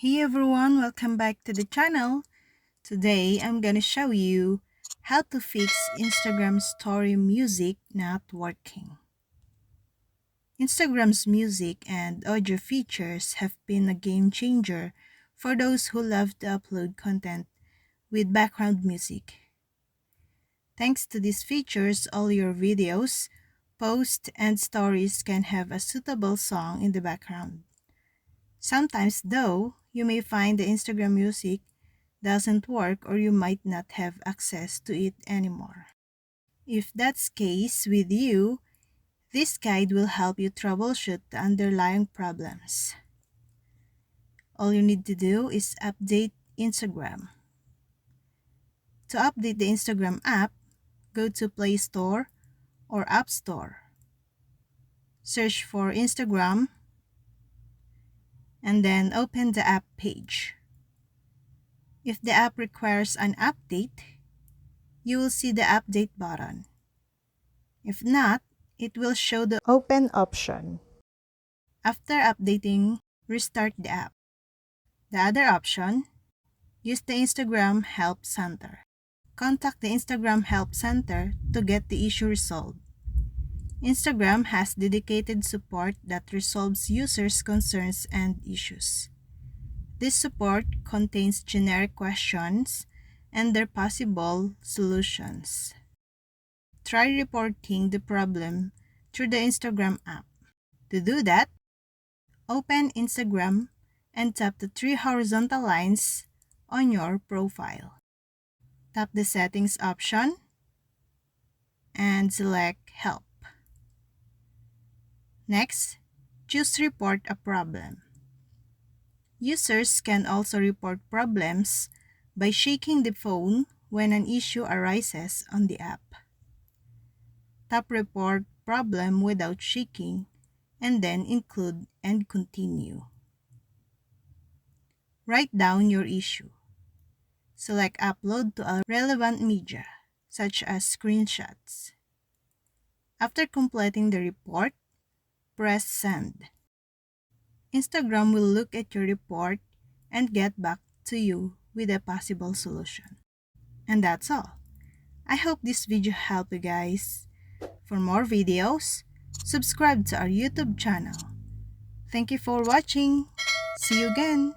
Hey everyone, welcome back to the channel. Today I'm gonna show you how to fix Instagram story music not working. Instagram's music and audio features have been a game changer for those who love to upload content with background music. Thanks to these features, all your videos, posts, and stories can have a suitable song in the background. Sometimes though, you may find the Instagram music doesn't work or you might not have access to it anymore. If that's case with you, this guide will help you troubleshoot the underlying problems. All you need to do is update Instagram. To update the Instagram app, go to Play Store or App Store. Search for Instagram and then open the app page. If the app requires an update, you will see the update button. If not, it will show the open option. After updating, restart the app. The other option, use the Instagram Help Center. Contact the Instagram Help Center to get the issue resolved. Instagram has dedicated support that resolves users' concerns and issues. This support contains generic questions and their possible solutions. Try reporting the problem through the Instagram app. To do that, open Instagram and tap the three horizontal lines on your profile. Tap the Settings option and select Help. Next, choose Report a Problem. Users can also report problems by shaking the phone when an issue arises on the app. Tap Report Problem without shaking and then include and continue. Write down your issue. Select Upload to a relevant media, such as screenshots. After completing the report, press Send. Instagram will look at your report and get back to you with a possible solution. And that's all. I hope this video helped you guys. For more videos, subscribe to our YouTube channel. Thank you for watching. See you again.